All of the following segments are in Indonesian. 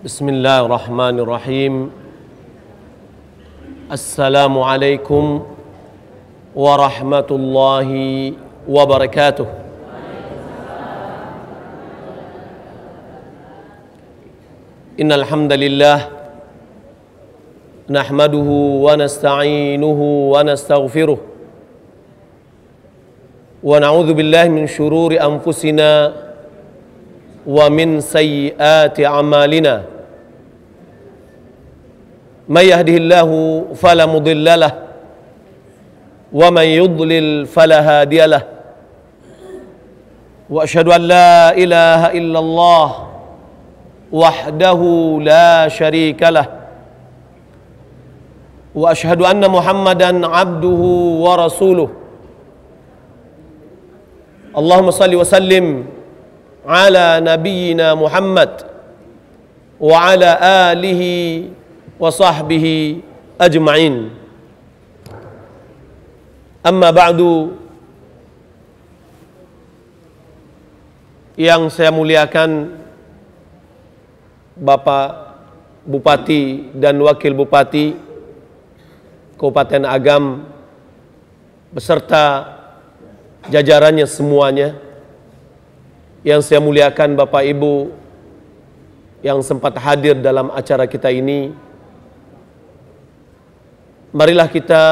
Bismillahirrahmanirrahim. Assalamualaikum warahmatullahi wabarakatuh. Innal hamdalillah nahmaduhu wa nasta'inuhu wa nastaghfiruh wa na'udzu billahi min syururi anfusina wa min sayyiati a'malina. May yahdihillahu fala mudilla lahu wa man yudlil fala hadiya lahu. Wa asyhadu an la ilaha illallah wahdahu la syarika lahu wa asyhadu anna Muhammadan abduhu wa rasuluh. Allahumma salli wa sallim ala nabiyyina Muhammad wa ala alihi wa sahbihi ajma'in. Amma ba'du. Yang saya muliakan Bapak Bupati dan Wakil Bupati Kabupaten Agam beserta jajarannya semuanya. Yang saya muliakan Bapak Ibu yang sempat hadir dalam acara kita ini. Marilah kita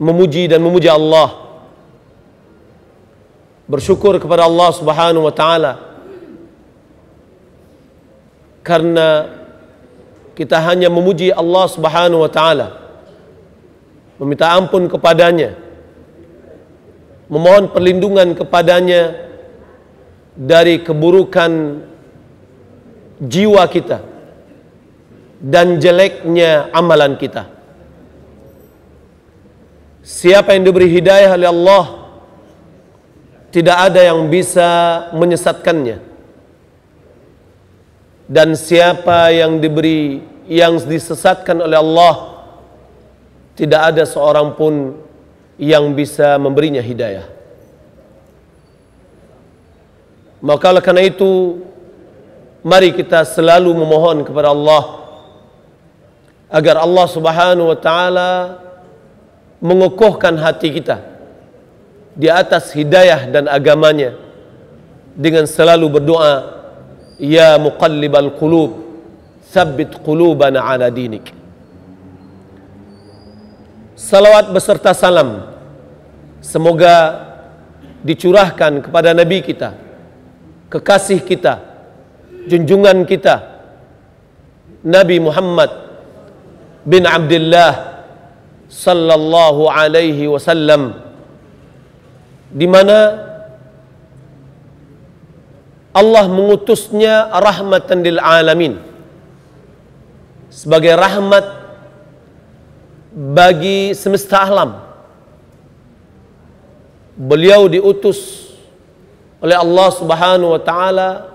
memuji dan memuja Allah, bersyukur kepada Allah Subhanahu wa taala, karena kita hanya memuji Allah Subhanahu wa taala, meminta ampun kepadanya, memohon perlindungan kepadanya dari keburukan jiwa kita dan jeleknya amalan kita. Siapa yang diberi hidayah oleh Allah, tidak ada yang bisa menyesatkannya. Dan siapa yang disesatkan oleh Allah, tidak ada seorang pun yang bisa memberinya hidayah. Maka oleh karena itu, mari kita selalu memohon kepada Allah agar Allah Subhanahu wa taala mengokohkan hati kita di atas hidayah dan agamanya dengan selalu berdoa, ya muqallibal qulub tsabbit qulubana ala dinik. Salawat beserta salam semoga dicurahkan kepada Nabi kita, kekasih kita, junjungan kita, Nabi Muhammad bin Abdullah sallallahu alaihi wasallam, di mana Allah mengutusnya rahmatan lil alamin, sebagai rahmat bagi semesta alam. Beliau diutus oleh Allah Subhanahu wa taala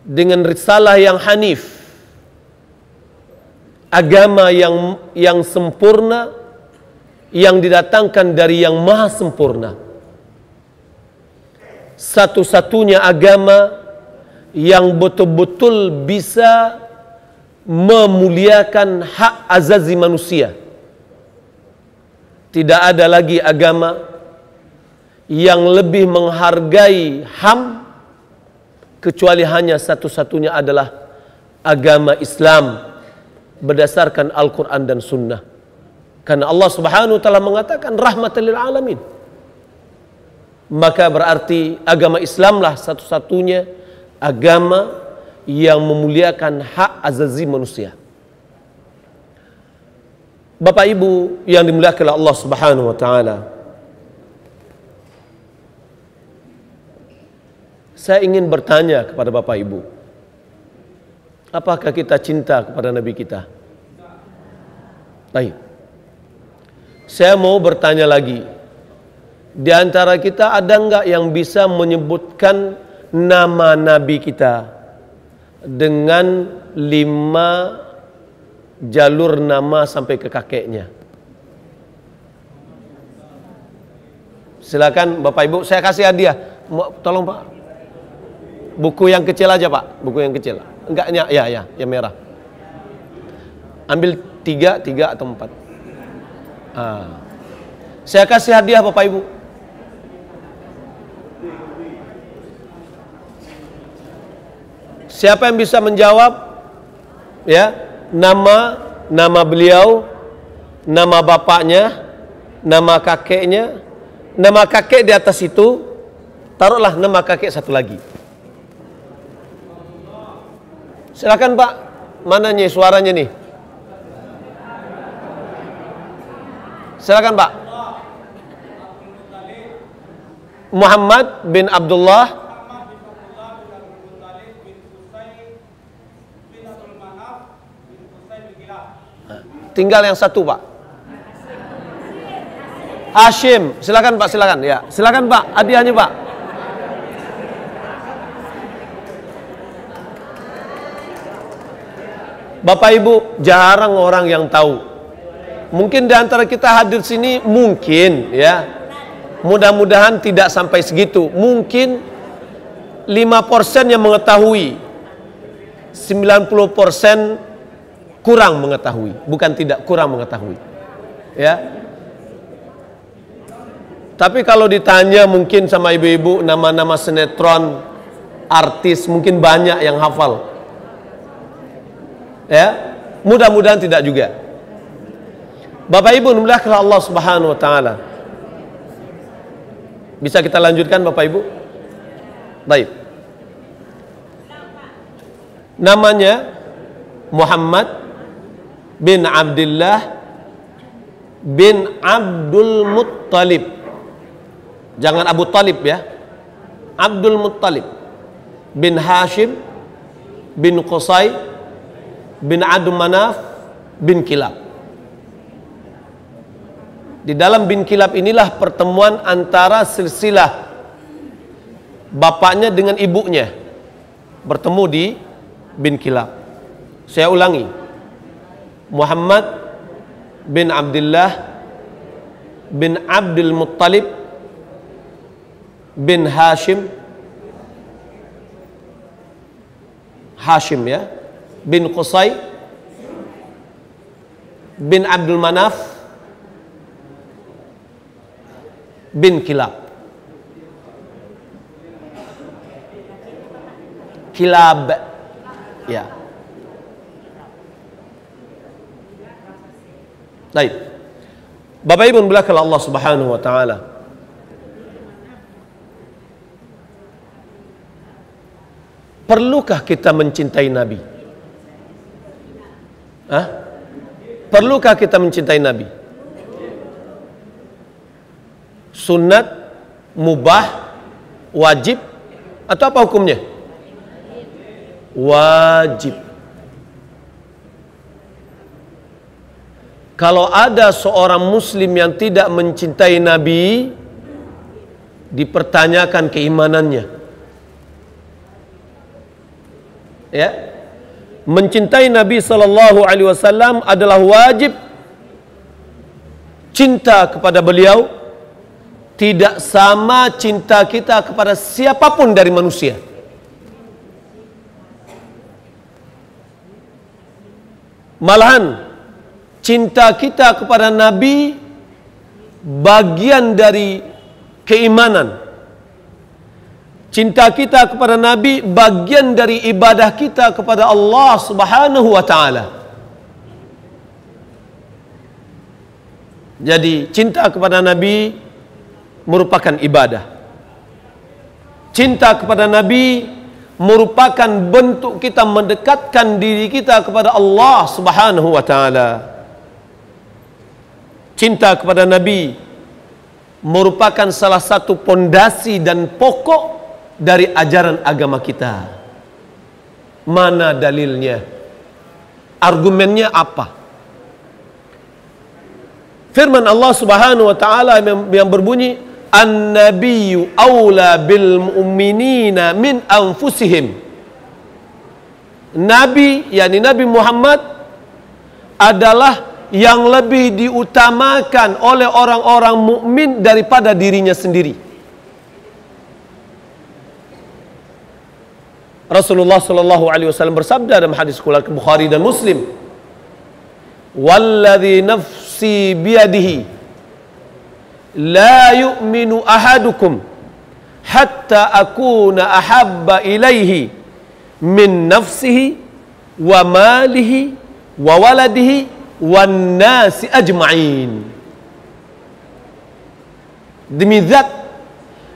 dengan risalah yang hanif, agama yang sempurna, yang didatangkan dari yang maha sempurna, satu-satunya agama yang betul-betul bisa memuliakan hak azazi manusia. Tidak ada lagi agama yang lebih menghargai HAM kecuali hanya satu-satunya adalah agama Islam berdasarkan Al-Quran dan Sunnah. Karena Allah Subhanahu wa ta'ala mengatakan rahmatan lil alamin. Maka berarti agama Islamlah satu-satunya agama yang memuliakan hak azazi manusia. Bapak Ibu yang dimuliakan oleh Allah Subhanahu wa ta'ala, saya ingin bertanya kepada Bapak Ibu, apakah kita cinta kepada Nabi kita? Baik. Saya mau bertanya lagi. Di antara kita ada enggak yang bisa menyebutkan nama Nabi kita dengan 5 jalur nama sampai ke kakeknya? Silakan Bapak Ibu, saya kasih hadiah. Tolong Pak. Buku yang kecil aja Pak, buku yang kecil. Enggaknya, ya, yang merah. Ambil 3 atau 4. Saya kasih hadiah Bapak Ibu. Siapa yang bisa menjawab, ya, nama beliau, nama bapaknya, nama kakeknya, nama kakek di atas itu, taruhlah nama kakek satu lagi. Silakan Pak, mana nih suaranya nih? Silakan Pak. Muhammad bin Abdullah tinggal yang satu Pak. Hashim, silakan Pak, silakan ya. Silakan Pak, hadiahnya Pak. Bapak Ibu, jarang orang yang tahu. Mungkin di antara kita hadir sini mungkin ya. Mudah-mudahan tidak sampai segitu. Mungkin 5% yang mengetahui. 90% kurang mengetahui, bukan tidak kurang mengetahui. Ya. Tapi kalau ditanya mungkin sama ibu-ibu nama-nama sinetron, artis, mungkin banyak yang hafal. Ya, mudah-mudahan tidak juga. Bapak Ibu, mudah-mudahan Allah Subhanahu wa taala. Bisa kita lanjutkan Bapak Ibu? Baik. Namanya Muhammad bin Abdullah bin Abdul Muttalib. Jangan Abu Talib ya. Abdul Muttalib bin Hashim bin Qusay bin Abdul Manaf bin Kilab. Di dalam bin Kilab inilah pertemuan antara silsilah bapaknya dengan ibunya bertemu di bin Kilab. Saya ulangi, Muhammad bin Abdullah bin Abdul Muttalib bin Hashim ya, bin Qusay bin Abdul Manaf bin Kilab. Kilab ya. Baik. Bapak Ibu belakang Allah Subhanahu wa taala. Perlukah kita mencintai Nabi? Perlukah kita mencintai Nabi? Sunat, mubah, wajib, atau apa hukumnya? Wajib. Kalau ada seorang muslim yang tidak mencintai Nabi, dipertanyakan keimanannya. Ya. Mencintai Nabi sallallahu alaihi wasallam adalah wajib. Cinta kepada beliau tidak sama cinta kita kepada siapapun dari manusia. Malahan cinta kita kepada Nabi bagian dari keimanan. Cinta kita kepada Nabi bagian dari ibadah kita kepada Allah Subhanahu wa taala. Jadi cinta kepada Nabi merupakan ibadah. Cinta kepada Nabi merupakan bentuk kita mendekatkan diri kita kepada Allah Subhanahu wa taala. Cinta kepada Nabi merupakan salah satu pondasi dan pokok dari ajaran agama kita. Mana dalilnya? Argumennya apa? Firman Allah Subhanahu wa taala yang berbunyi, "An-nabiyyu aula bil mu'minina min anfusihim." Nabi, yakni Nabi Muhammad adalah yang lebih diutamakan oleh orang-orang mukmin daripada dirinya sendiri. Rasulullah sallallahu alaihi wasallam bersabda dalam hadis riwayat Bukhari dan Muslim, "Walladzi nafsi biyadihi la yu'minu ahadukum hatta akuna ahabba ilaihi min nafsihi wa malihi wa waladihi wan nasi ajma'in." Demi zat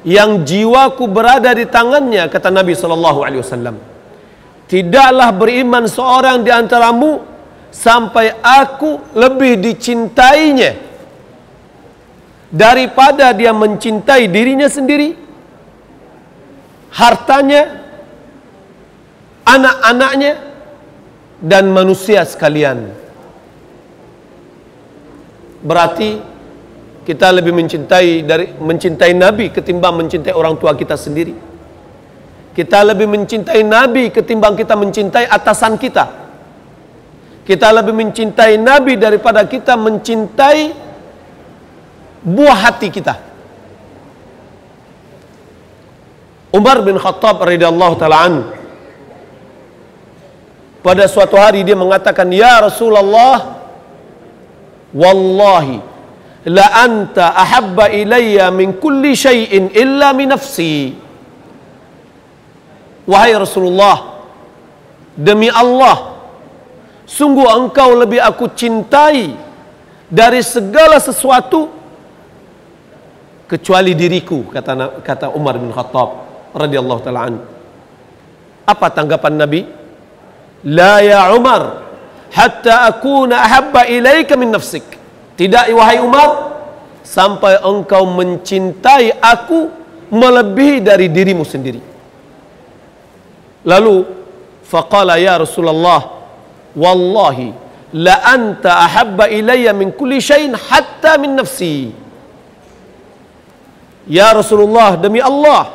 yang jiwaku berada di tangannya, kata Nabi SAW, tidaklah beriman seorang di antaramu sampai aku lebih dicintainya daripada dia mencintai dirinya sendiri, hartanya, anak-anaknya, dan manusia sekalian. Berarti kita lebih mencintai Nabi ketimbang mencintai orang tua kita sendiri. Kita lebih mencintai Nabi ketimbang kita mencintai atasan kita. Kita lebih mencintai Nabi daripada kita mencintai buah hati kita. Umar bin Khattab radhiyallahu taala anhu, pada suatu hari dia mengatakan, "Ya Rasulullah, wallahi la anta ahabba ilayya min kulli syai'in illa min nafsi." Wahai Rasulullah, demi Allah, sungguh engkau lebih aku cintai dari segala sesuatu kecuali diriku, kata Umar bin Khattab radhiyallahu taala anhu. Apa tanggapan Nabi? La ya Umar, hatta akuna ahabba ilaika min nafsik. Tidak, wahai Umar, sampai engkau mencintai aku melebihi dari dirimu sendiri. Lalu faqala ya Rasulullah, wallahi la anta ahabba ilayya min kulli syai'in hatta min nafsi. Ya Rasulullah, demi Allah,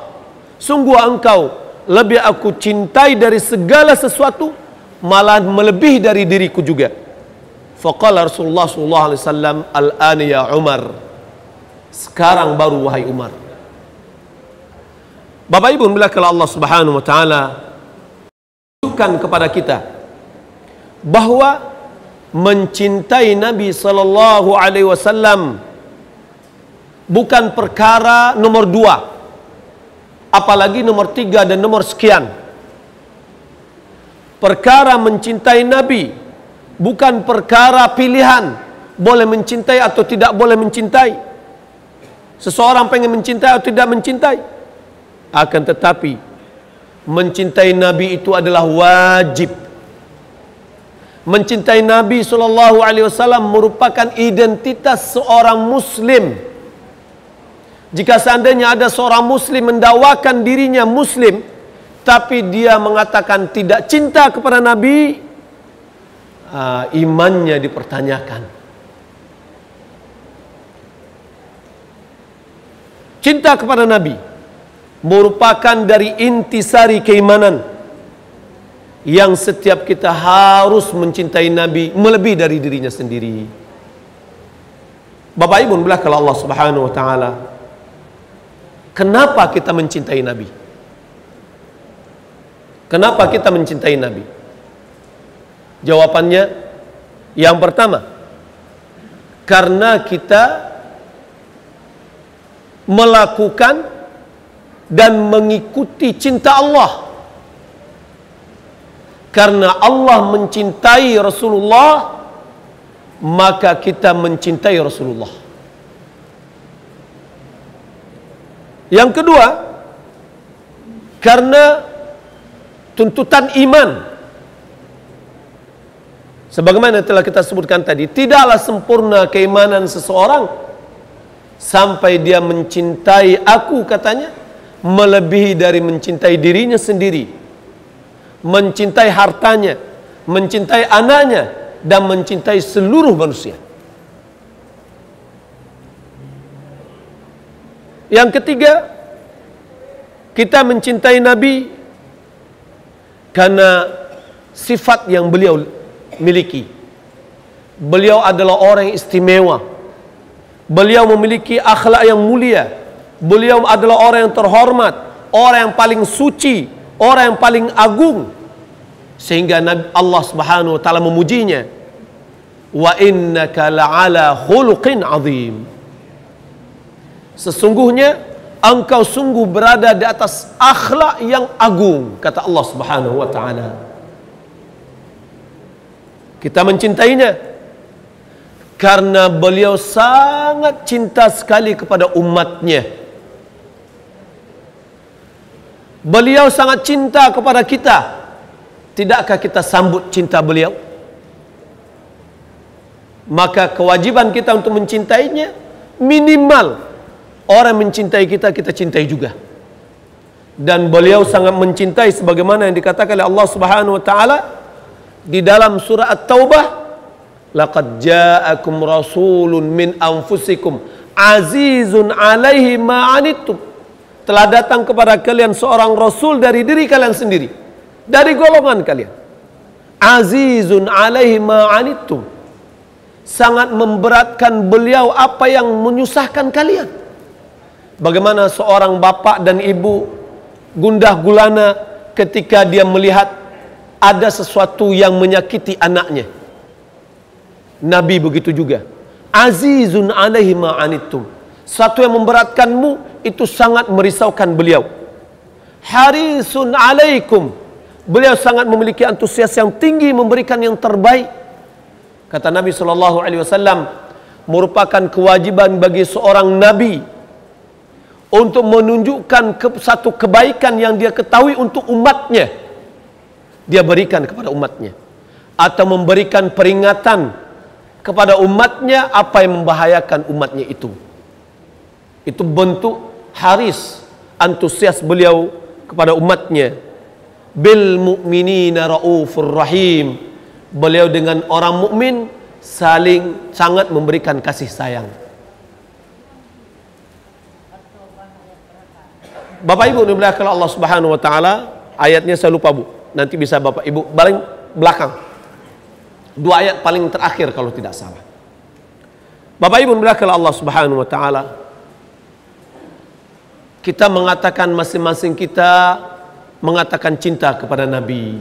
sungguh engkau lebih aku cintai dari segala sesuatu, malah melebihi dari diriku juga. Faqala Rasulullah sallallahu alaihi wasallam, al-ana ya Umar, sekarang baru wahai Umar. Bapak Ibu mulakan Allah Subhanahu wa taala tunjukkan kepada kita bahwa mencintai Nabi sallallahu alaihi wasallam bukan perkara nomor 2, apalagi nomor 3 dan nomor sekian. Perkara mencintai Nabi bukan perkara pilihan, boleh mencintai atau tidak boleh mencintai. Seseorang pengen mencintai atau tidak mencintai. Akan tetapi mencintai Nabi itu adalah wajib. Mencintai Nabi SAW merupakan identitas seorang Muslim. Jika seandainya ada seorang Muslim mendakwakan dirinya Muslim, tapi dia mengatakan tidak cinta kepada Nabi, imannya dipertanyakan. Cinta kepada Nabi merupakan dari intisari keimanan yang setiap kita harus mencintai Nabi melebihi dari dirinya sendiri. Bapak Ibu belakang Allah Subhanahu wa taala, kenapa kita mencintai Nabi? Kenapa kita mencintai Nabi? Jawabannya yang pertama, karena kita melakukan dan mengikuti cinta Allah. Karena Allah mencintai Rasulullah, maka kita mencintai Rasulullah. Yang kedua, karena tuntutan iman. Sebagaimana telah kita sebutkan tadi, tidaklah sempurna keimanan seseorang sampai dia mencintai aku, katanya, melebihi dari mencintai dirinya sendiri, mencintai hartanya, mencintai anaknya, dan mencintai seluruh manusia. Yang ketiga, kita mencintai Nabi karena sifat yang beliau miliki. Beliau adalah orang yang istimewa. Beliau memiliki akhlak yang mulia. Beliau adalah orang yang terhormat, orang yang paling suci, orang yang paling agung, sehingga Allah Subhanahu wa taala memujinya, wa innaka la'ala khuluqin azim. Sesungguhnya engkau sungguh berada di atas akhlak yang agung, kata Allah Subhanahu wa taala. Kita mencintainya karena beliau sangat cinta sekali kepada umatnya. Beliau sangat cinta kepada kita. Tidakkah kita sambut cinta beliau? Maka kewajiban kita untuk mencintainya, minimal orang mencintai kita, kita cintai juga. Dan beliau sangat mencintai sebagaimana yang dikatakan oleh Allah Subhanahu wa taala di dalam surah At-Taubah, laqad ja'akum rasulun min anfusikum azizun 'alaihi ma 'anittum. Telah datang kepada kalian seorang rasul dari diri kalian sendiri, dari golongan kalian. Azizun 'alaihi ma 'anittum. Sangat memberatkan beliau apa yang menyusahkan kalian. Bagaimana seorang bapak dan ibu gundah gulana ketika dia melihat ada sesuatu yang menyakiti anaknya. Nabi begitu juga. Azizun 'alaihi ma 'anittum. Satu yang memberatkanmu itu sangat merisaukan beliau. Harisun 'alaikum. Beliau sangat memiliki antusias yang tinggi memberikan yang terbaik. Kata Nabi SAW, merupakan kewajiban bagi seorang nabi untuk menunjukkan satu kebaikan yang dia ketahui untuk umatnya, dia berikan kepada umatnya, atau memberikan peringatan kepada umatnya apa yang membahayakan umatnya itu. Itu bentuk haris, antusias beliau kepada umatnya. Bil mu'minina raufur rahim. Beliau dengan orang mukmin saling sangat memberikan kasih sayang. Bapak Ibu dimuliakan Allah Subhanahu wa taala, ayatnya saya lupa Bu. Nanti bisa Bapak Ibu paling belakang. 2 ayat paling terakhir kalau tidak salah. Bapak Ibu dimuliakan Allah Subhanahu wa taala, kita mengatakan masing-masing kita mengatakan cinta kepada Nabi.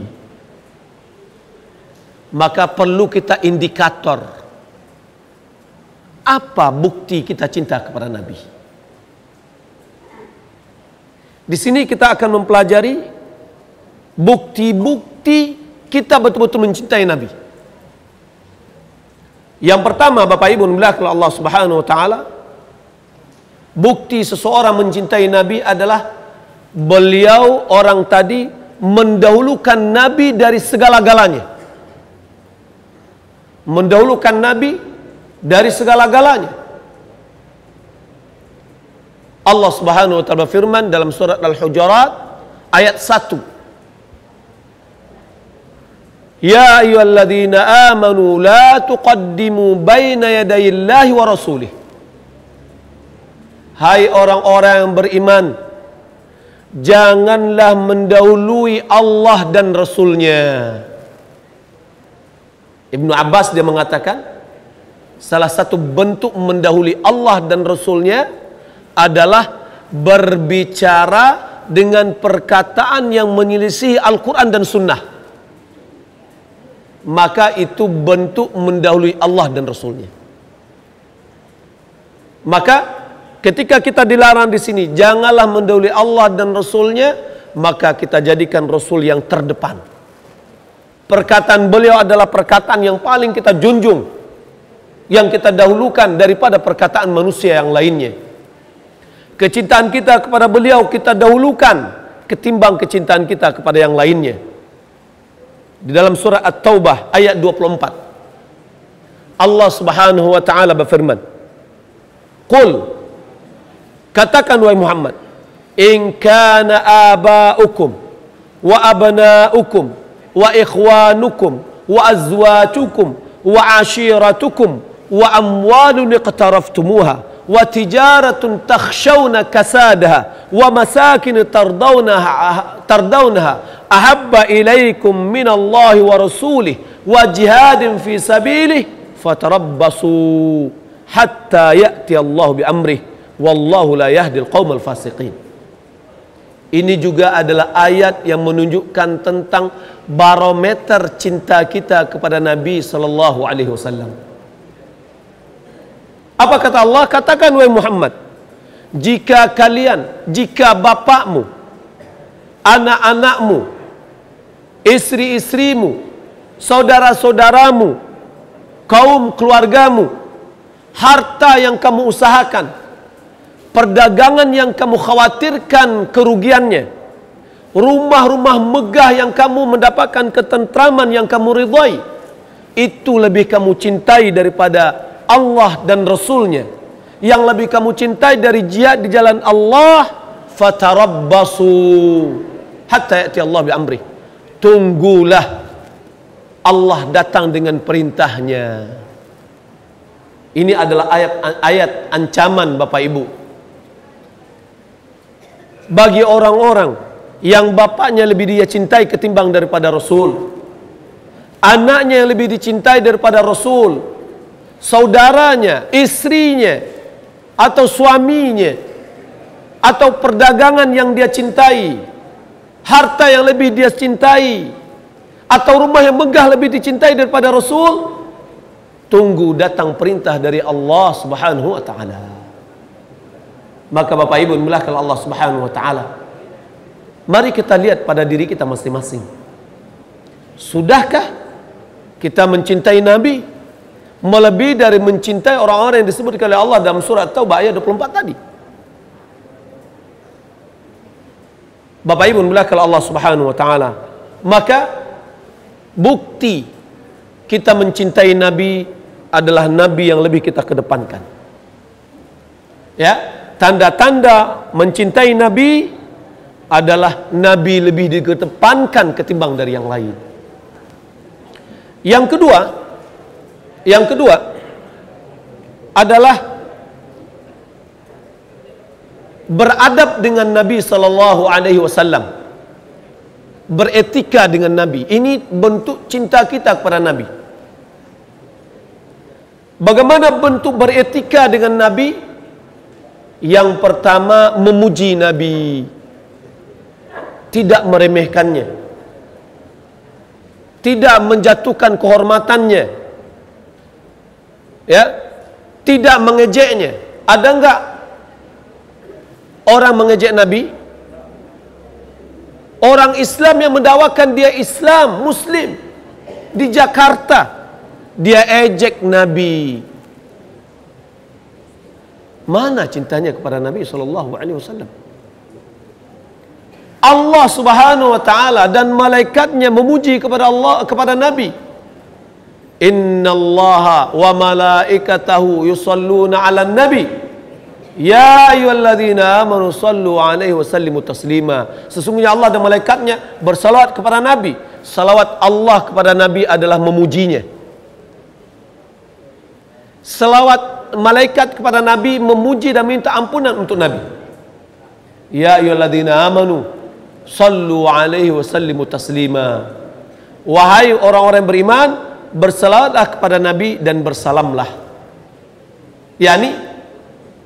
Maka perlu kita indikator. Apa bukti kita cinta kepada Nabi? Di sini kita akan mempelajari bukti-bukti kita betul-betul mencintai Nabi. Yang pertama, Bapak Ibu dimuliakan Allah Subhanahu wa taala, bukti seseorang mencintai Nabi adalah beliau orang tadi mendahulukan Nabi dari segala-galanya. Mendahulukan Nabi dari segala-galanya. Allah Subhanahu wa taala firman dalam surat Al-Hujurat ayat 1. Ya ayyuhalladzina amanu la tuqaddimu baina yadayillahi wa rasulih. Hai orang-orang yang beriman, janganlah mendahului Allah dan Rasulnya. Ibnu Abbas dia mengatakan salah satu bentuk mendahului Allah dan Rasulnya adalah berbicara dengan perkataan yang menyelisih Al-Quran dan Sunnah. Maka itu bentuk mendahului Allah dan Rasulnya. Maka ketika kita dilarang di sini janganlah mendahului Allah dan Rasulnya, maka kita jadikan Rasul yang terdepan. Perkataan beliau adalah perkataan yang paling kita junjung, yang kita dahulukan daripada perkataan manusia yang lainnya. Kecintaan kita kepada beliau kita dahulukan ketimbang kecintaan kita kepada yang lainnya. Di dalam surah At-Taubah ayat 24, Allah Subhanahu wa taala berfirman, "Qul," katakan wahai Muhammad, "in kana aba'ukum wa abna'ukum wa ikhwanukum wa azwajukum wa ashiratukum wa amwalun iqtaraftumuha wa tijaratun takhshawna kasadaha wa masakin tardawnaha ahabba ilaikum minallahi wa rasulih wa jihadin fi sabilih fatarabbasu hatta ya'ti Allah bi amrih wallahu la yahdi al-qawmal fasiqin." Ini juga adalah ayat yang menunjukkan tentang barometer cinta kita kepada Nabi sallallahu alaihi wasallam. Apa kata Allah? Katakan wahai Muhammad, jika bapakmu, anak-anakmu, istri-istrimu, saudara-saudaramu, kaum keluargamu, harta yang kamu usahakan, perdagangan yang kamu khawatirkan kerugiannya, rumah-rumah megah yang kamu mendapatkan ketentraman yang kamu ridhai, itu lebih kamu cintai daripada Allah dan Rasulnya, yang lebih kamu cintai dari jihad di jalan Allah, fatarabbasu hatta ya'ti Allah bi amri. Tunggulah Allah datang dengan perintahnya. Ini adalah ayat ancaman Bapak Ibu bagi orang-orang yang bapaknya lebih dia cintai ketimbang daripada Rasul, anaknya yang lebih dicintai daripada Rasul, saudaranya, istrinya, atau suaminya, atau perdagangan yang dia cintai, harta yang lebih dia cintai, atau rumah yang megah lebih dicintai daripada Rasul. Tunggu datang perintah dari Allah Subhanahu wa taala. Maka Bapak Ibu dimulakan Allah Subhanahu wa taala, mari kita lihat pada diri kita masing-masing. Sudahkah kita mencintai Nabi melebihi dari mencintai orang-orang yang disebutkan oleh Allah dalam surat Taubah ayat 24 tadi? Bapak Ibu dimulakan Allah Subhanahu wa taala, maka bukti kita mencintai Nabi adalah Nabi yang lebih kita kedepankan. Ya, tanda-tanda mencintai Nabi adalah Nabi lebih dikedepankan ketimbang dari yang lain. Yang kedua adalah beradab dengan Nabi sallallahu alaihi wasallam, beretika dengan Nabi. Ini bentuk cinta kita kepada Nabi. Bagaimana bentuk beretika dengan Nabi? Yang pertama, memuji Nabi, tidak meremehkannya, tidak menjatuhkan kehormatannya, ya, tidak mengejeknya. Ada enggak orang mengejek Nabi? Orang Islam yang mendakwakan dia Islam, Muslim di Jakarta, dia ejek Nabi. Mana cintanya kepada Nabi sallallahu alaihi wasallam? Allah Subhanahu wa taala dan malaikatnya memuji kepada Allah, kepada Nabi. Innallaha wa malaikatahu yusalluna 'alan nabi. Ya ayyuhalladzina amanu sallu 'alaihi wa sallimu taslima. Sesungguhnya Allah dan malaikatnya bersalawat kepada Nabi. Salawat Allah kepada Nabi adalah memujinya. Salawat malaikat kepada Nabi memuji dan minta ampunan untuk Nabi. Ya ayyuhalladzina amanu sallu 'alaihi wa sallimu taslima. Wahai orang-orang beriman, bersalawatlah kepada Nabi dan bersalamlah. Yani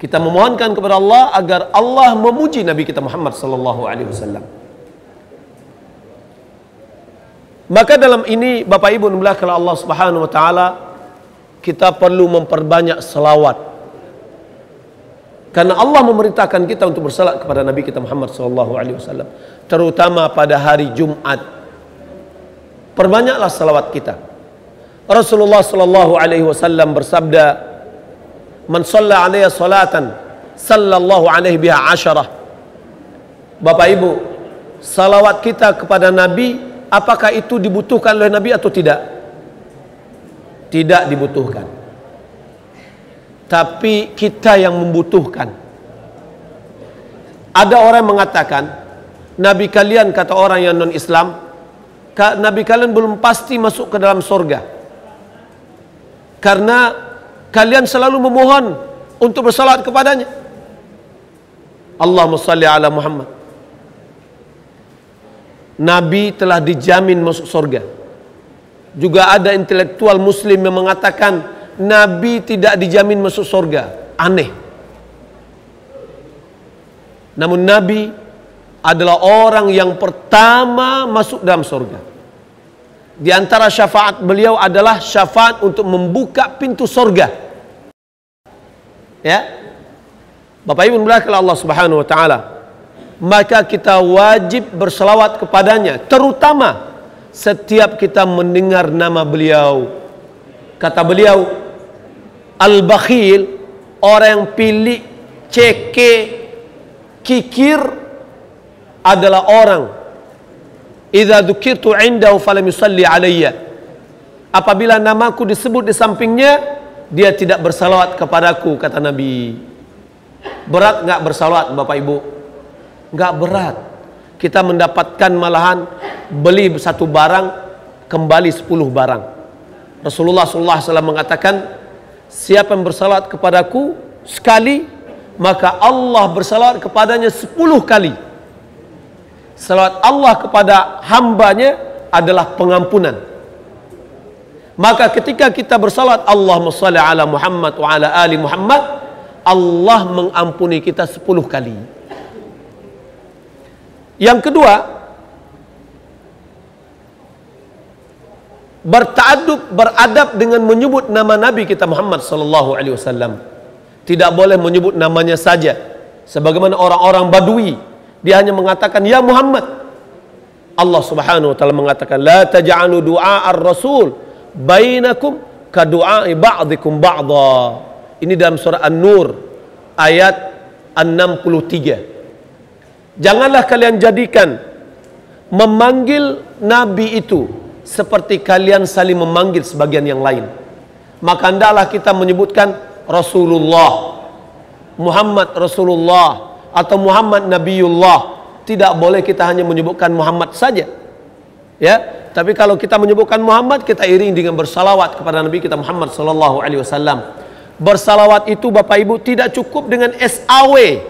kita memohonkan kepada Allah agar Allah memuji Nabi kita Muhammad sallallahu alaihi wasallam. Maka dalam ini Bapak Ibu dimulakan Allah Subhanahu wa taala, kita perlu memperbanyak selawat. Karena Allah memerintahkan kita untuk bersalat kepada Nabi kita Muhammad sallallahu alaihi wasallam, terutama pada hari Jumat. Perbanyaklah selawat kita. Rasulullah sallallahu alaihi wasallam bersabda, "Man shalla 'alayya salatan, sallallahu alaihi biha 'asharah." Bapak Ibu, salawat kita kepada Nabi, apakah itu dibutuhkan oleh Nabi atau tidak? Tidak dibutuhkan. Tapi kita yang membutuhkan. Ada orang yang mengatakan, Nabi kalian, kata orang yang non-Islam, Nabi kalian belum pasti masuk ke dalam surga, karena kalian selalu memohon untuk bersalat kepadanya. Allahumma salli ala Muhammad. Nabi telah dijamin masuk surga. Juga ada intelektual muslim yang mengatakan Nabi tidak dijamin masuk surga. Aneh. Namun Nabi adalah orang yang pertama masuk dalam surga. Di antara syafaat beliau adalah syafaat untuk membuka pintu surga. Ya, Bapak Ibu muliakan Allah Subhanahu wa taala, maka kita wajib berselawat kepadanya, terutama setiap kita mendengar nama beliau. Kata beliau, al-bakhil, orang yang pilih, ceke, kikir, adalah orang idza dzukirtu indahu falam yusalli alayya, apabila namaku disebut di sampingnya dia tidak bersalawat kepadaku, kata Nabi. Berat nggak bersalawat Bapak Ibu? Nggak berat. Kita mendapatkan malahan beli satu barang kembali 10 barang. Rasulullah SAW mengatakan, siapa yang bersalawat kepadaku sekali, maka Allah bersalawat kepadanya 10 kali. Salawat Allah kepada hambanya adalah pengampunan. Maka ketika kita bersalawat Allahumma shalli ala Muhammad wa ala ali Muhammad, Allah mengampuni kita 10 kali. Yang kedua, beradab dengan menyebut nama Nabi kita Muhammad sallallahu alaihi wasallam. Tidak boleh menyebut namanya saja. Sebagaimana orang-orang Badui, dia hanya mengatakan ya Muhammad. Allah Subhanahu wa taala mengatakan la taj'alu du'a ar-rasul bainakum ka du'a'i ba'dikum ba'dha. Ini dalam surah An-Nur ayat 63. Janganlah kalian jadikan memanggil nabi itu seperti kalian saling memanggil sebagian yang lain. Maka hendaklah kita menyebutkan Rasulullah, Muhammad Rasulullah, atau Muhammad Nabiullah. Tidak boleh kita hanya menyebutkan Muhammad saja, ya. Tapi kalau kita menyebutkan Muhammad, kita iring dengan bersalawat kepada Nabi kita Muhammad sallallahu alaihi wasallam. Bersalawat itu Bapak Ibu tidak cukup dengan SAW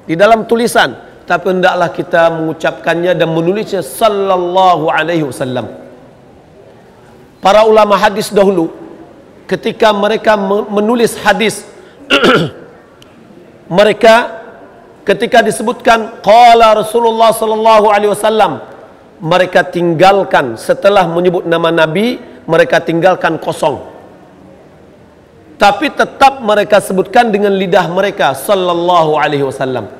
di dalam tulisan, tapi hendaklah kita mengucapkannya dan menulisnya sallallahu alaihi wasallam. Para ulama hadis dahulu ketika mereka menulis hadis mereka ketika disebutkan qala Rasulullah sallallahu alaihi wasallam, mereka tinggalkan setelah menyebut nama Nabi, mereka tinggalkan kosong. Tapi tetap mereka sebutkan dengan lidah mereka sallallahu alaihi wasallam.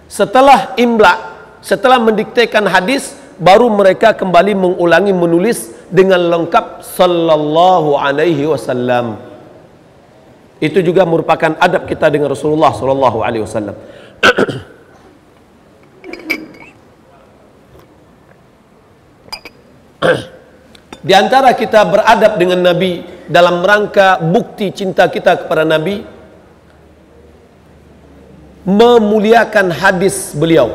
Setelah imla, setelah mendiktekan hadis, baru mereka kembali mengulangi menulis dengan lengkap sallallahu alaihi wasallam. Itu juga merupakan adab kita dengan Rasulullah sallallahu alaihi wasallam. Di antara kita beradab dengan Nabi dalam rangka bukti cinta kita kepada Nabi, memuliakan hadis beliau,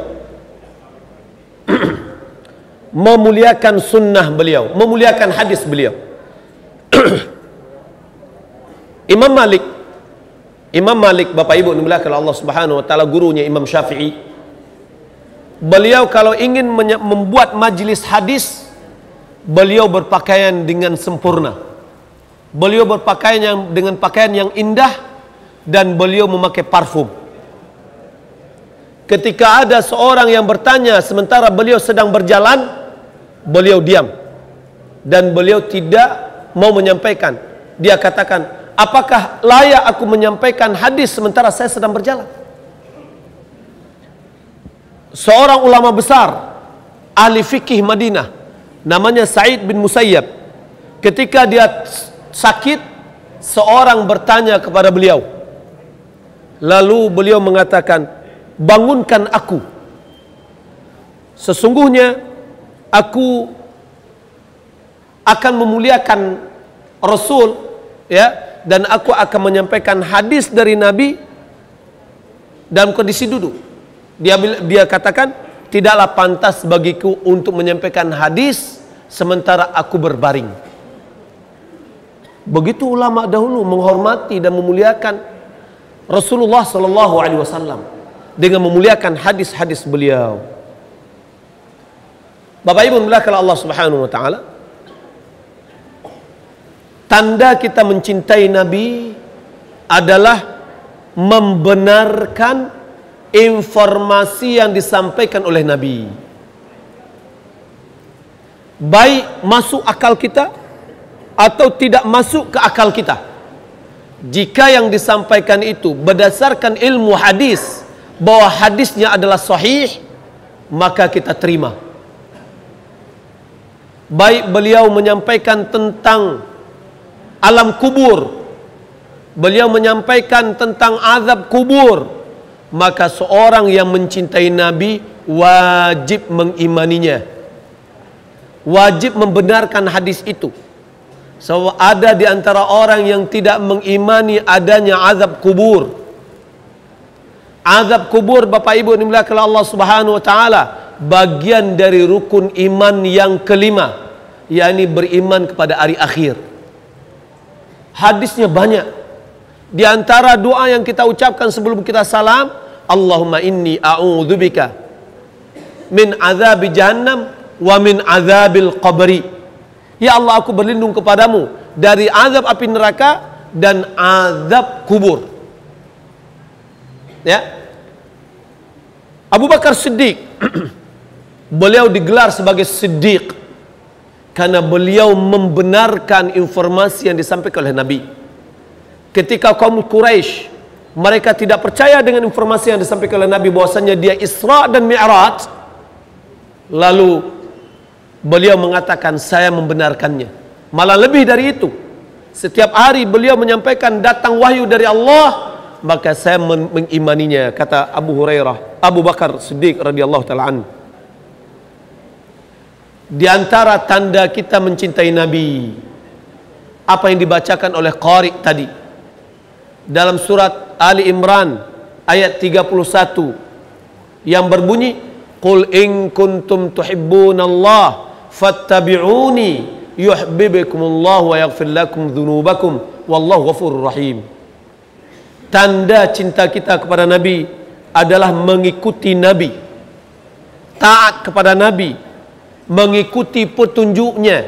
memuliakan sunnah beliau, memuliakan hadis beliau. Imam Malik Bapak Ibu dimuliakan Allah Subhanahu wa taala, gurunya Imam Syafi'i, beliau kalau ingin membuat majlis hadis, beliau berpakaian dengan sempurna. Beliau berpakaian dengan pakaian yang indah, dan beliau memakai parfum. Ketika ada seorang yang bertanya sementara beliau sedang berjalan, beliau diam dan beliau tidak mau menyampaikan. Dia katakan, apakah layak aku menyampaikan hadis sementara saya sedang berjalan? Seorang ulama besar ahli fikih Madinah namanya Sa'id bin Musayyab, ketika dia sakit, seorang bertanya kepada beliau, lalu beliau mengatakan, bangunkan aku, sesungguhnya aku akan memuliakan Rasul, ya, dan aku akan menyampaikan hadis dari Nabi dalam kondisi duduk. Dia katakan, tidaklah pantas bagiku untuk menyampaikan hadis sementara aku berbaring. Begitu ulama dahulu menghormati dan memuliakan Rasulullah sallallahu alaihi wasallam dengan memuliakan hadis-hadis beliau. Bapak Ibu dimuliakan Allah Subhanahu wa taala, tanda kita mencintai Nabi adalah membenarkan informasi yang disampaikan oleh Nabi, baik masuk akal kita atau tidak masuk ke akal kita. Jika yang disampaikan itu berdasarkan ilmu hadis, bahwa hadisnya adalah sahih, maka kita terima. Baik beliau menyampaikan tentang alam kubur, beliau menyampaikan tentang azab kubur, maka seorang yang mencintai Nabi wajib mengimaninya, wajib membenarkan hadis itu. So, ada di antara orang yang tidak mengimani adanya azab kubur. Azab kubur, Bapak Ibu dimuliakan Allah Subhanahu wa taala, bagian dari rukun iman yang kelima, yakni beriman kepada hari akhir. Hadisnya banyak. Di antara doa yang kita ucapkan sebelum kita salam, Allahumma inni a'udzubika min azabi jahannam wa min azabil qabri. Ya Allah, aku berlindung kepadamu dari azab api neraka dan azab kubur. Ya. Abu Bakar Siddiq beliau digelar sebagai Siddiq karena beliau membenarkan informasi yang disampaikan oleh Nabi. Ketika kaum Quraisy mereka tidak percaya dengan informasi yang disampaikan oleh Nabi bahwasanya dia Isra dan Mi'raj, lalu beliau mengatakan saya membenarkannya. Malah lebih dari itu, setiap hari beliau menyampaikan datang wahyu dari Allah, maka saya mengimaninya, kata Abu Bakar Siddiq radhiyallahu taala anhu. Di antara tanda kita mencintai Nabi, apa yang dibacakan oleh qari tadi dalam surat Ali Imran ayat 31 yang berbunyi, qul in kuntum tuhibbunallah fattabi'uni yuhibbukumullah wa yaghfir lakum dzunubakum wallahu ghafurur rahim. Tanda cinta kita kepada Nabi adalah mengikuti Nabi, taat kepada Nabi, mengikuti petunjuknya,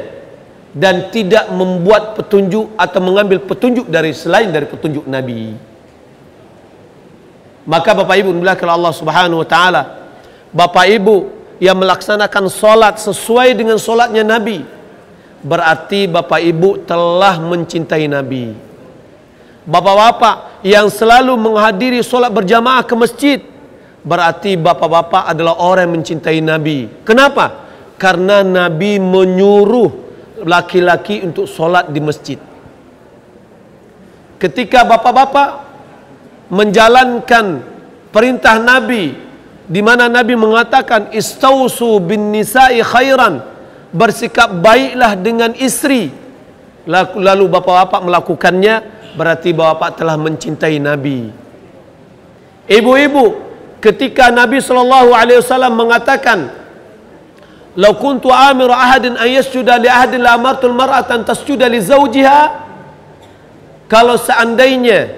dan tidak membuat petunjuk atau mengambil petunjuk dari selain dari petunjuk Nabi. Maka Bapak Ibu dimuliakan Allah Subhanahu wa taala, Bapak Ibu yang melaksanakan solat sesuai dengan solatnya Nabi, berarti Bapak Ibu telah mencintai Nabi. Bapak-bapak yang selalu menghadiri solat berjamaah ke masjid, berarti bapak-bapak adalah orang yang mencintai Nabi. Kenapa? Karena Nabi menyuruh laki-laki untuk solat di masjid. Ketika bapak-bapak menjalankan perintah Nabi, di mana Nabi mengatakan istausu bin nisa'i khairan, bersikap baiklah dengan istri, lalu bapak-bapak melakukannya, berarti bapak telah mencintai Nabi. Ibu-ibu, ketika Nabi SAW mengatakan, "Lau kuntu amiru ahadin an yasjuda li ahadin la amartul mar'atan tasjuda li zawjiha." Kalau seandainya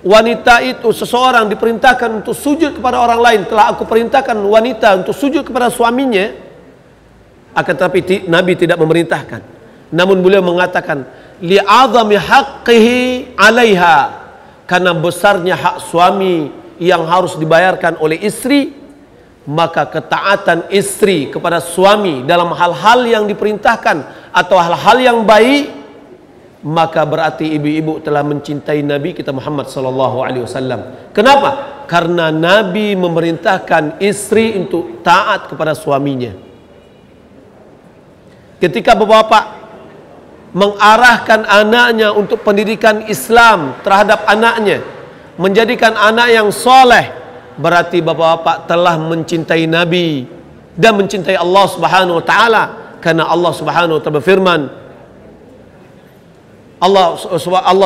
wanita itu, seseorang diperintahkan untuk sujud kepada orang lain, telah aku perintahkan wanita untuk sujud kepada suaminya. Akan tetapi Nabi tidak memerintahkan, namun beliau mengatakan li'azami haqqihi 'alaiha, karena besarnya hak suami yang harus dibayarkan oleh istri, maka ketaatan istri kepada suami dalam hal-hal yang diperintahkan atau hal-hal yang baik, maka berarti ibu-ibu telah mencintai Nabi kita Muhammad sallallahu alaihi wasallam. Kenapa? Karena Nabi memerintahkan istri untuk taat kepada suaminya. Ketika bapak-bapak mengarahkan anaknya untuk pendidikan Islam terhadap anaknya, menjadikan anak yang soleh, berarti bapak-bapak telah mencintai Nabi dan mencintai Allah Subhanahu wa taala. Karena Allah Subhanahu wa taala berfirman, Allah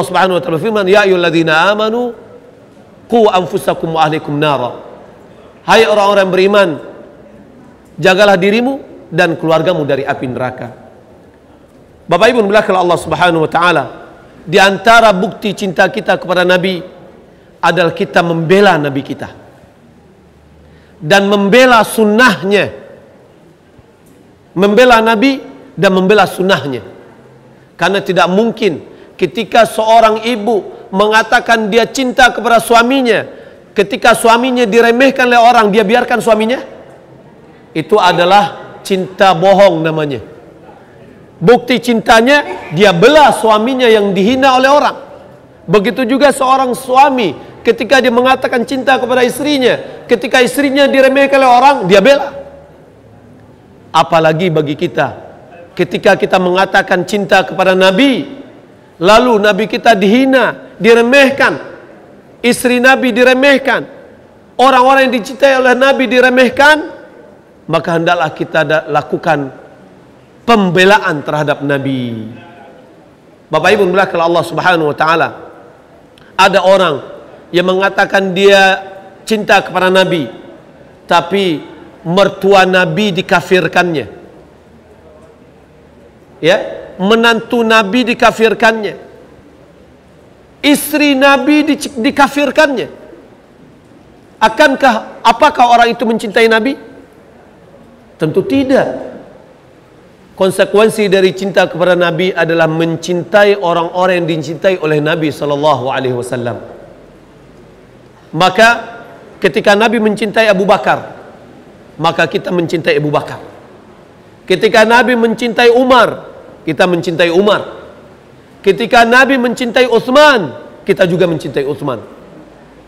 Subhanahu wa taala berfirman, ya ayyuhalladzina amanu qu anfusakum wa ahlikum nara. Hai orang-orang beriman, jagalah dirimu dan keluargamu dari api neraka. Bapak Ibu dimuliakan Allah Subhanahu wa taala, di antara bukti cinta kita kepada Nabi adalah kita membela Nabi kita dan membela sunnahnya, membela Nabi dan membela sunnahnya. Karena tidak mungkin ketika seorang ibu mengatakan dia cinta kepada suaminya, ketika suaminya diremehkan oleh orang, dia biarkan suaminya? Itu adalah cinta bohong namanya. Bukti cintanya, dia bela suaminya yang dihina oleh orang. Begitu juga seorang suami, ketika dia mengatakan cinta kepada istrinya, ketika istrinya diremehkan oleh orang, dia bela. Apalagi bagi kita, ketika kita mengatakan cinta kepada Nabi, lalu Nabi kita dihina, diremehkan, istri Nabi diremehkan, orang-orang yang dicintai oleh Nabi diremehkan, maka hendaklah kita lakukan pembelaan terhadap Nabi. Bapak Ibu melihat Allah Subhanahu wa taala, ada orang yang mengatakan dia cinta kepada Nabi, tapi mertua Nabi dikafirkannya. Ya, menantu Nabi dikafirkannya. Istri Nabi dikafirkannya. Apakah orang itu mencintai Nabi? Tentu tidak. Konsekuensi dari cinta kepada Nabi adalah mencintai orang-orang yang dicintai oleh Nabi sallallahu alaihi wasallam. Maka ketika Nabi mencintai Abu Bakar, maka kita mencintai Abu Bakar. Ketika Nabi mencintai Umar, kita mencintai Umar. Ketika Nabi mencintai Utsman, kita juga mencintai Utsman.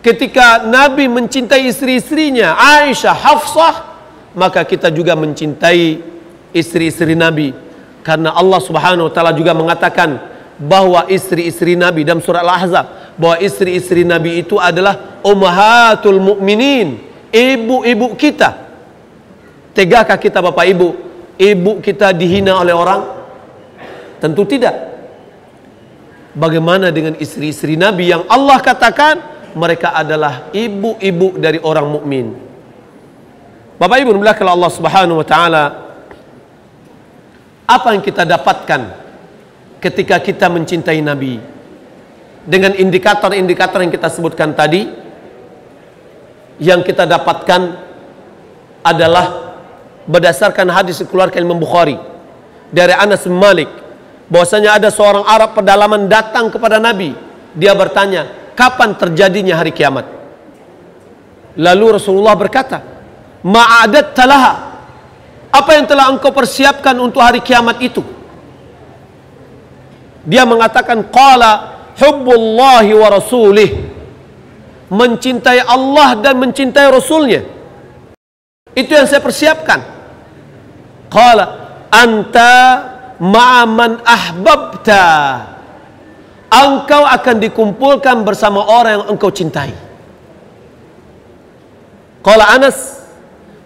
Ketika Nabi mencintai istri-istrinya Aisyah, Hafsah, maka kita juga mencintai istri-istri Nabi. Karena Allah Subhanahu wa taala juga mengatakan bahwa istri-istri Nabi dalam surah Al-Ahzab, bahwa istri-istri Nabi itu adalah ummahatul mukminin, ibu-ibu kita. Tegakah kita Bapak Ibu, ibu kita dihina oleh orang? Tentu tidak. Bagaimana dengan istri-istri Nabi yang Allah katakan mereka adalah ibu-ibu dari orang mukmin? Bapak Ibu dimuliakan Allah Subhanahu wa taala, apa yang kita dapatkan ketika kita mencintai Nabi? Dengan indikator-indikator yang kita sebutkan tadi, yang kita dapatkan adalah berdasarkan hadis dikeluarkan Imam Bukhari dari Anas bin Malik, bahwasanya ada seorang Arab pedalaman datang kepada Nabi. Dia bertanya, kapan terjadinya hari kiamat? Lalu Rasulullah berkata, ma'adat talaha, apa yang telah engkau persiapkan untuk hari kiamat itu? Dia mengatakan, qala hubbullahi wa rasulih, mencintai Allah dan mencintai Rasulnya. Itu yang saya persiapkan. Qala anta ma'aman ahbabta, engkau akan dikumpulkan bersama orang yang engkau cintai. Qala Anas,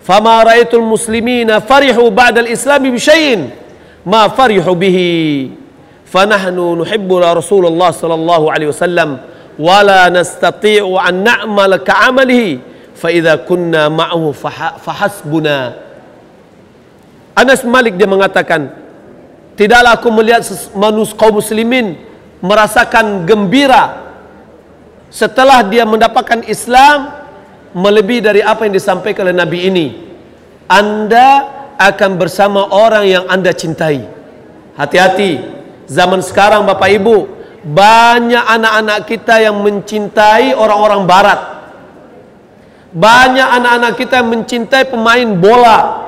fama ra'aitul muslimina farihu ba'dal islami bisyai'in ma farihu bihi, fanahnu nuhibbu Rasulullah sallallahu alaihi wasallam wala nastati'u an na'mal ka'amalihi fa idza kunna ma'ahu fahasbuna. Anas Malik dia mengatakan, tidaklah aku melihat kaum muslimin merasakan gembira setelah dia mendapatkan Islam melebihi dari apa yang disampaikan oleh Nabi ini. Anda akan bersama orang yang Anda cintai. Hati-hati, zaman sekarang Bapak Ibu, banyak anak-anak kita yang mencintai orang-orang barat. Banyak anak-anak kita yang mencintai pemain bola.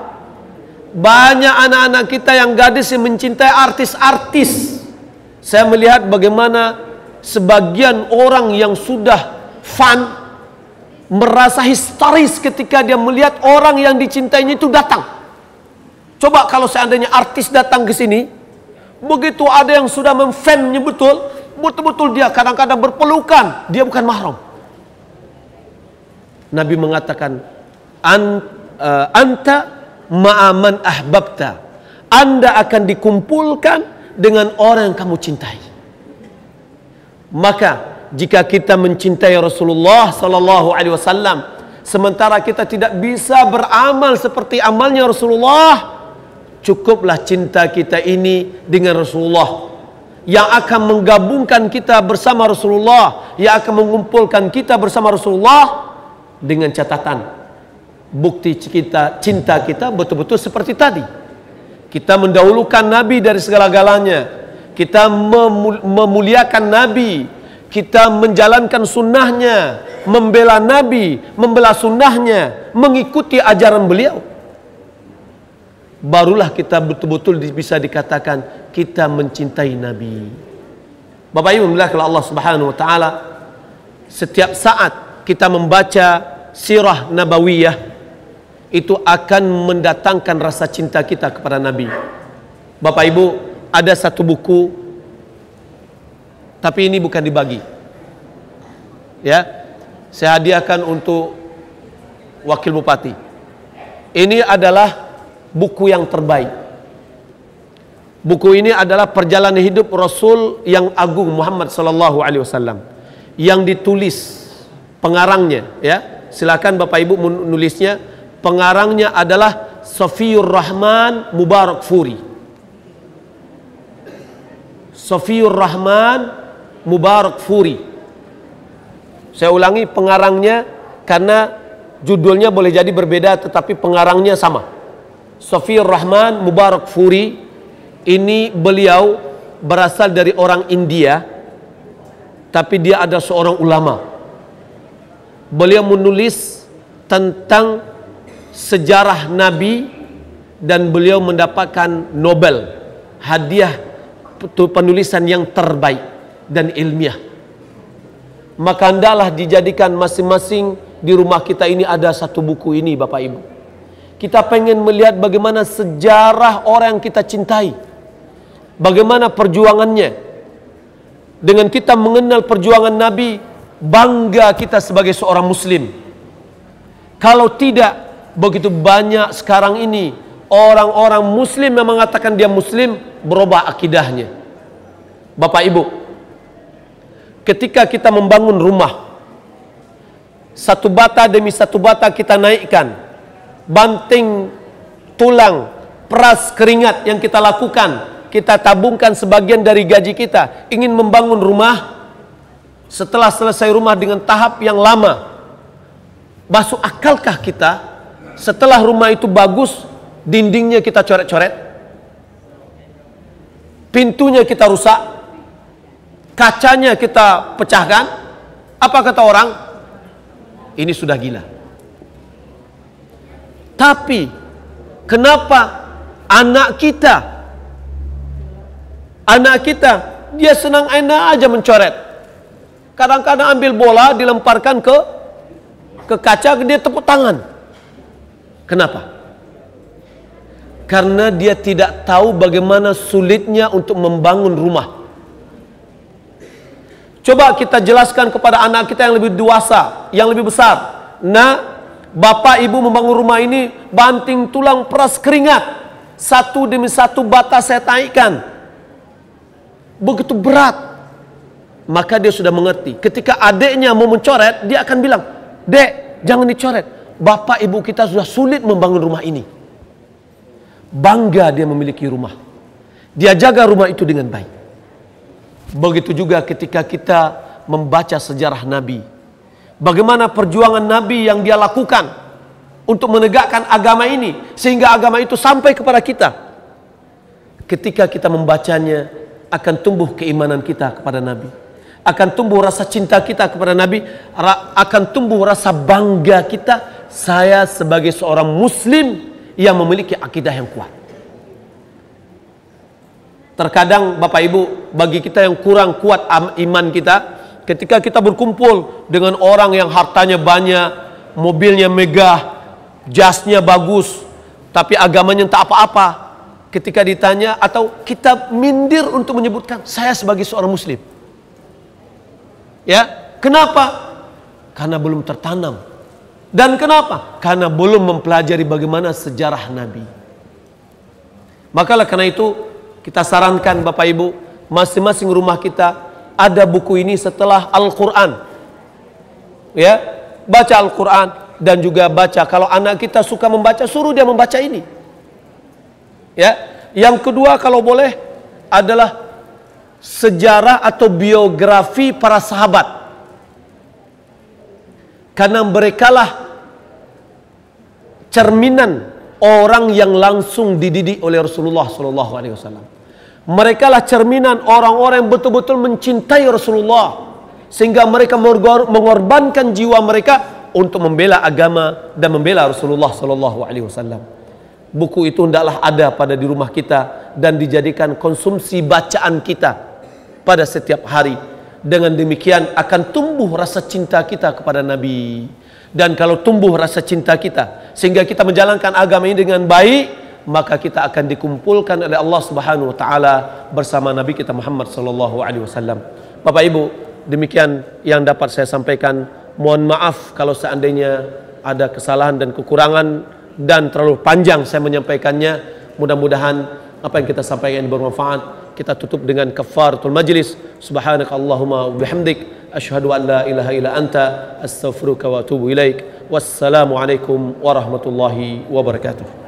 Banyak anak-anak kita yang gadis yang mencintai artis-artis. Saya melihat bagaimana sebagian orang yang sudah fun merasa histeris ketika dia melihat orang yang dicintainya itu datang. Coba kalau seandainya artis datang ke sini, begitu ada yang sudah memfannya betul-betul dia kadang-kadang berpelukan, dia bukan mahram. Nabi mengatakan, anta ma'aman ahbabta, Anda akan dikumpulkan dengan orang yang kamu cintai. Maka jika kita mencintai Rasulullah sallallahu alaihi wasallam sementara kita tidak bisa beramal seperti amalnya Rasulullah, cukuplah cinta kita ini dengan Rasulullah yang akan menggabungkan kita bersama Rasulullah, yang akan mengumpulkan kita bersama Rasulullah, dengan catatan bukti kita, cinta kita betul-betul seperti tadi. Kita mendahulukan Nabi dari segala-galanya, kita memuliakan Nabi, kita menjalankan sunnahnya, membela Nabi, membela sunnahnya, mengikuti ajaran beliau, barulah kita betul-betul bisa dikatakan kita mencintai Nabi. Bapak Ibu muliakan Allah Subhanahu wa taala, setiap saat kita membaca sirah nabawiyah itu akan mendatangkan rasa cinta kita kepada Nabi. Bapak Ibu, ada satu buku, tapi ini bukan dibagi. Ya, saya hadiahkan untuk wakil bupati. Ini adalah buku yang terbaik. Buku ini adalah perjalanan hidup Rasul yang agung Muhammad sallallahu alaihi wasallam yang ditulis pengarangnya, ya. Silakan Bapak Ibu menulisnya. Pengarangnya adalah Safiyur Rahman Mubarak Furi. Safiyur Rahman Mubarak Furi. Saya ulangi, pengarangnya, karena judulnya boleh jadi berbeda tetapi pengarangnya sama. Safiyur Rahman Mubarak Furi. Ini beliau berasal dari orang India, tapi dia ada seorang ulama. Beliau menulis tentang sejarah Nabi dan beliau mendapatkan Nobel, hadiah penulisan yang terbaik dan ilmiah. Maka hendaklah dijadikan masing-masing di rumah kita ini ada satu buku ini, Bapak Ibu. Kita pengen melihat bagaimana sejarah orang yang kita cintai, bagaimana perjuangannya. Dengan kita mengenal perjuangan Nabi, bangga kita sebagai seorang muslim. Kalau tidak, begitu banyak sekarang ini orang-orang muslim yang mengatakan dia muslim, berubah akidahnya. Bapak Ibu, ketika kita membangun rumah, satu bata demi satu bata kita naikkan, banting tulang, peras keringat yang kita lakukan, kita tabungkan sebagian dari gaji kita, ingin membangun rumah. Setelah selesai rumah dengan tahap yang lama, masuk akalkah kita setelah rumah itu bagus, dindingnya kita coret-coret, pintunya kita rusak, kacanya kita pecahkan? Apa kata orang? Ini sudah gila. Tapi kenapa anak kita dia senang enak aja mencoret? Kadang-kadang ambil bola dilemparkan ke kaca, dia tepuk tangan. Kenapa? Karena dia tidak tahu bagaimana sulitnya untuk membangun rumah. Coba kita jelaskan kepada anak kita yang lebih dewasa, yang lebih besar. Nah, bapak ibu membangun rumah ini, banting tulang, peras keringat, satu demi satu bata saya taikkan. Begitu berat. Maka dia sudah mengerti. Ketika adiknya mau mencoret, dia akan bilang, "Dek, jangan dicoret. Bapak ibu kita sudah sulit membangun rumah ini." Bangga dia memiliki rumah. Dia jaga rumah itu dengan baik. Begitu juga ketika kita membaca sejarah Nabi. Bagaimana perjuangan Nabi yang dia lakukan untuk menegakkan agama ini, sehingga agama itu sampai kepada kita. Ketika kita membacanya, akan tumbuh keimanan kita kepada Nabi, akan tumbuh rasa cinta kita kepada Nabi, akan tumbuh rasa bangga kita, saya sebagai seorang muslim yang memiliki akidah yang kuat. Terkadang Bapak Ibu, bagi kita yang kurang kuat iman kita, ketika kita berkumpul dengan orang yang hartanya banyak, mobilnya megah, jasnya bagus, tapi agamanya tak apa-apa, ketika ditanya atau kita mindir untuk menyebutkan saya sebagai seorang muslim. Ya, kenapa? Karena belum tertanam. Dan kenapa? Karena belum mempelajari bagaimana sejarah Nabi. Makalah karena itu kita sarankan Bapak Ibu, masing-masing rumah kita ada buku ini setelah Al-Quran. Ya, baca Al-Quran dan juga baca. Kalau anak kita suka membaca, suruh dia membaca ini. Ya, yang kedua kalau boleh adalah sejarah atau biografi para sahabat. Karena merekalah cerminan orang yang langsung dididik oleh Rasulullah SAW. Merekalah cerminan orang-orang yang betul-betul mencintai Rasulullah, sehingga mereka mengorbankan jiwa mereka untuk membela agama dan membela Rasulullah sallallahu alaihi wasallam. Buku itu hendaklah ada pada di rumah kita dan dijadikan konsumsi bacaan kita pada setiap hari. Dengan demikian akan tumbuh rasa cinta kita kepada Nabi. Dan kalau tumbuh rasa cinta kita sehingga kita menjalankan agama ini dengan baik, maka kita akan dikumpulkan oleh Allah Subhanahu wa taala bersama Nabi kita Muhammad sallallahu alaihi wasallam. Bapak Ibu, demikian yang dapat saya sampaikan. Mohon maaf kalau seandainya ada kesalahan dan kekurangan dan terlalu panjang saya menyampaikannya. Mudah-mudahan apa yang kita sampaikan ini bermanfaat. Kita tutup dengan kafaratul majlis. Subhanakallahumma wa bihamdik asyhadu an la ilaha illa anta astaghfiruka wa atubu ilaik. Wassalamu alaikum warahmatullahi wabarakatuh.